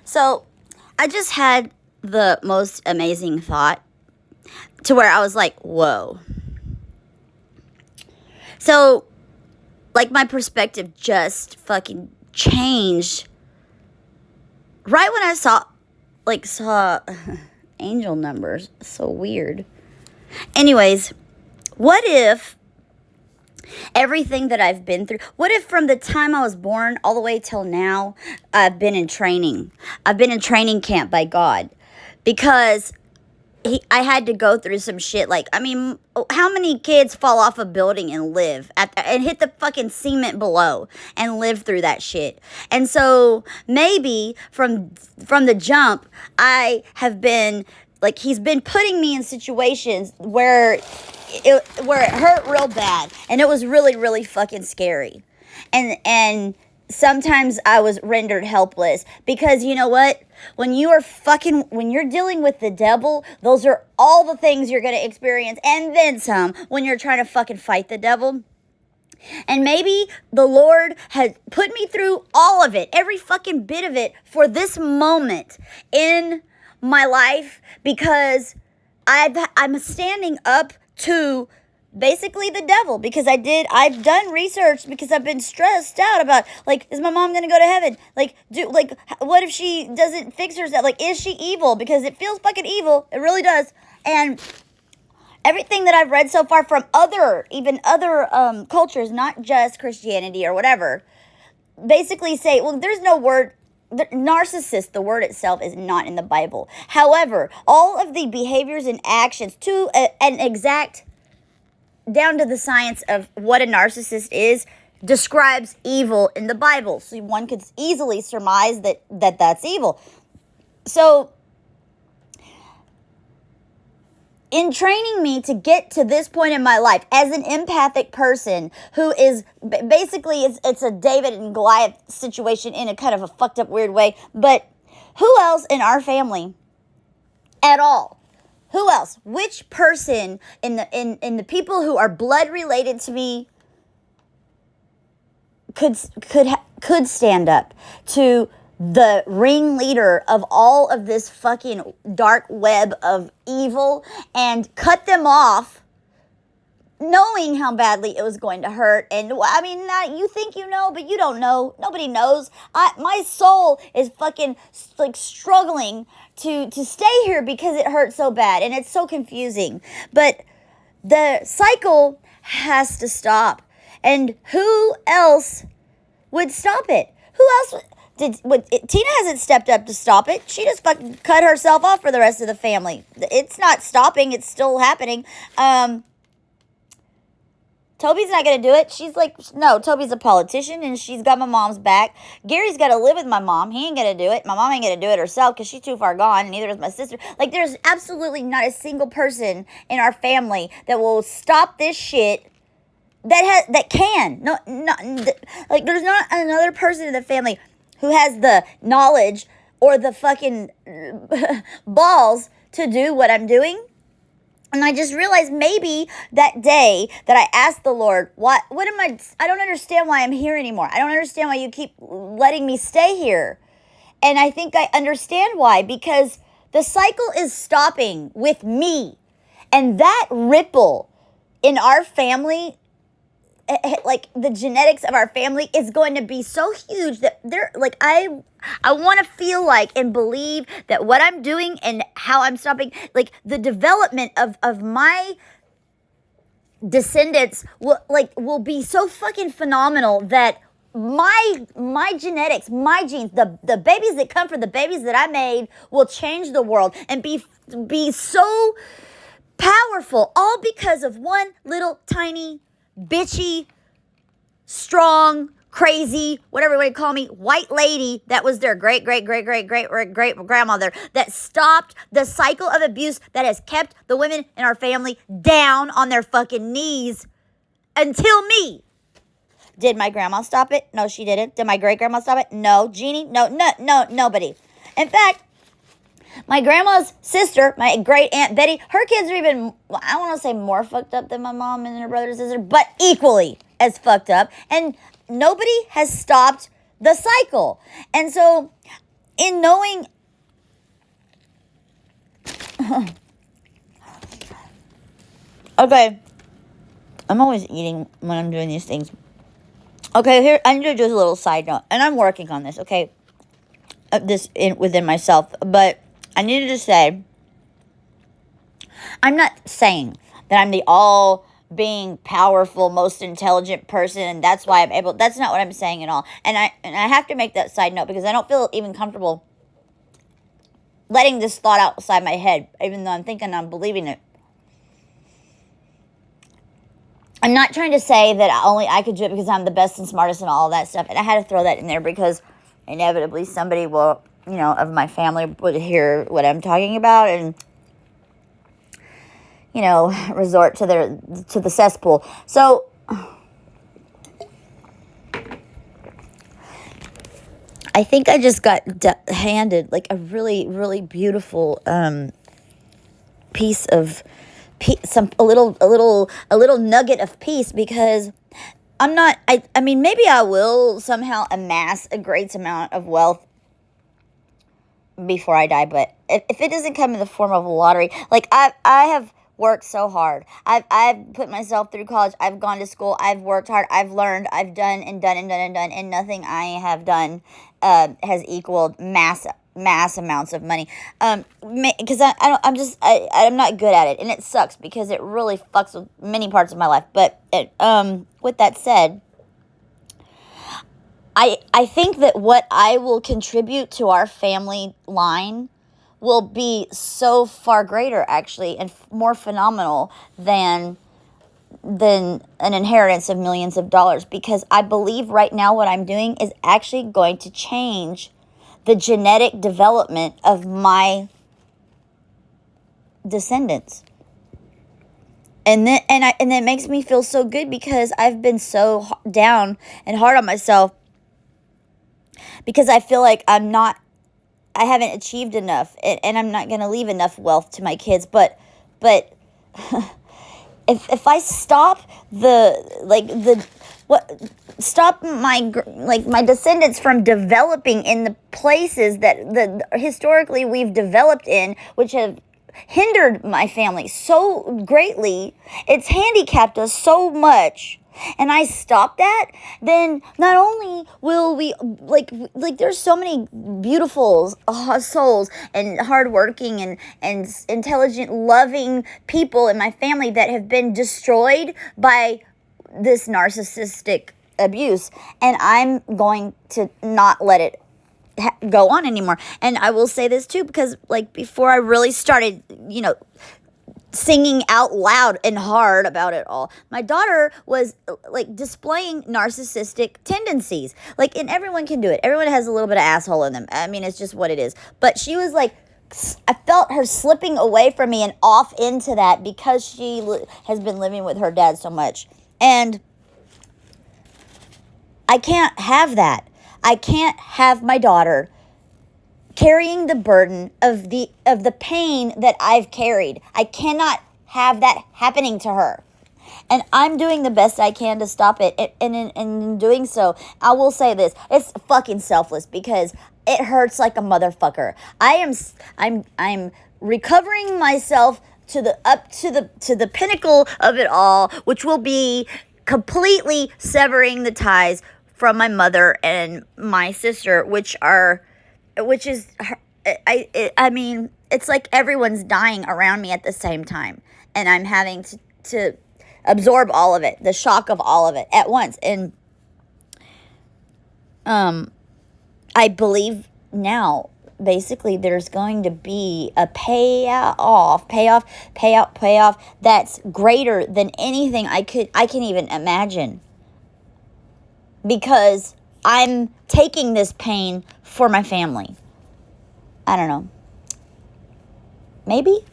So I just had the most amazing thought to where I was like, whoa. So, like, my perspective just fucking changed right when I saw angel numbers. So weird. Anyways, what if everything that I've been through, what if from the time I was born all the way till now, I've been in training? I've been in training camp by God because I had to go through some shit. Like, I mean, how many kids fall off a building and live and hit the fucking cement below and live through that shit? And so maybe from the jump, I have been like, he's been putting me in situations where it hurt real bad, and it was really, really fucking scary. And sometimes I was rendered helpless because, you know what? When you're dealing with the devil, those are all the things you're going to experience, and then some, when you're trying to fucking fight the devil. And maybe the Lord has put me through all of it, every fucking bit of it, for this moment in my life, because I'm standing up to basically the devil, because I've done research, because I've been stressed out about, like, is my mom going to go to heaven? Like, what if she doesn't fix herself? Like, is she evil? Because it feels fucking evil. It really does. And everything that I've read so far from other cultures, not just Christianity or whatever, basically say, well, there's no word. Narcissist, the word itself, is not in the Bible. However, all of the behaviors and actions to an exact, down to the science of what a narcissist is, describes evil in the Bible. So one could easily surmise that that's evil. So, in training me to get to this point in my life as an empathic person who is basically, it's a David and Goliath situation in a kind of a fucked up weird way. But who else in our family at all? Who else? Which person in the people who are blood related to me could stand up to the ringleader of all of this fucking dark web of evil and cut them off, knowing how badly it was going to hurt? And I mean, you think you know, but you don't know. Nobody knows. My soul is fucking like struggling to stay here because it hurts so bad and it's so confusing. But the cycle has to stop. And who else would stop it? Who else Tina hasn't stepped up to stop it. She just fucking cut herself off for the rest of the family. It's not stopping. It's still happening. Toby's not going to do it. She's like, no, Toby's a politician and she's got my mom's back. Gary's got to live with my mom. He ain't going to do it. My mom ain't going to do it herself because she's too far gone, and neither is my sister. Like, there's absolutely not a single person in our family that will stop this shit that can. No, like, there's not another person in the family who has the knowledge or the fucking balls to do what I'm doing. And I just realized maybe that day that I asked the Lord, I don't understand why I'm here anymore. I don't understand why you keep letting me stay here. And I think I understand why, because the cycle is stopping with me. And that ripple in our family, like the genetics of our family, is going to be so huge that I want to feel like and believe that what I'm doing and how I'm stopping, like the development of my descendants will be so fucking phenomenal that my genetics, my genes, the babies that come from the babies that I made will change the world and be so powerful, all because of one little tiny bitchy, strong, crazy, whatever you want to call me, white lady that was their great grandmother that stopped the cycle of abuse that has kept the women in our family down on their fucking knees until me. Did my grandma stop it? No, she didn't. Did my great grandma stop it? No. Jeannie? No, nobody. In fact, my grandma's sister, my great aunt Betty, her kids are even, I want to say more fucked up than my mom and her brother and sister, but equally as fucked up. And nobody has stopped the cycle. And so in knowing, okay, I'm always eating when I'm doing these things. Okay, here, I'm going to do a little side note, and I'm working on this, okay, within myself, but I needed to say, I'm not saying that I'm the all being powerful, most intelligent person, and that's why I'm able. That's not what I'm saying at all. And I have to make that side note because I don't feel even comfortable letting this thought outside my head, even though I'm thinking I'm believing it. I'm not trying to say that only I could do it because I'm the best and smartest and all that stuff. And I had to throw that in there because inevitably somebody will, of my family would hear what I'm talking about and resort to the cesspool. So I think I just got handed like a really, really beautiful piece of a little nugget of peace, because I'm not. I mean, maybe I will somehow amass a great amount of wealth before I die, but if it doesn't come in the form of a lottery, like I have worked so hard. I've put myself through college. I've gone to school. I've worked hard. I've learned. I've done and done and done and done, and nothing I have done has equaled mass amounts of money. Because I'm not good at it, and it sucks because it really fucks with many parts of my life. But with that said, I think that what I will contribute to our family line will be so far greater, actually, and more phenomenal than an inheritance of millions of dollars, because I believe right now what I'm doing is actually going to change the genetic development of my descendants. And then it makes me feel so good because I've been so down and hard on myself because I feel like I haven't achieved enough, and I'm not going to leave enough wealth to my kids. But if I stop stop my descendants from developing in the places that historically we've developed in, which have hindered my family so greatly, it's handicapped us so much, and I stop that, then not only will we, like there's so many beautiful souls and hardworking and intelligent, loving people in my family that have been destroyed by this narcissistic abuse, and I'm going to not let it go on anymore. And I will say this too, because before I really started, singing out loud and hard about it all, my daughter was displaying narcissistic tendencies, and everyone can do it. Everyone has a little bit of asshole in them. I mean, it's just what it is. But she was I felt her slipping away from me and off into that because she has been living with her dad so much. And I can't have that. I can't have my daughter carrying the burden of the pain that I've carried. I cannot have that happening to her. And I'm doing the best I can to stop it. And in doing so, I will say this. It's fucking selfless because it hurts like a motherfucker. I'm recovering myself to the pinnacle of it all, which will be completely severing the ties from my mother and my sister, which is, I mean, it's like everyone's dying around me at the same time, and I'm having to absorb all of it, the shock of all of it at once. And I believe now, basically, there's going to be a payoff that's greater than anything I can even imagine, because I'm taking this pain for my family. I don't know. Maybe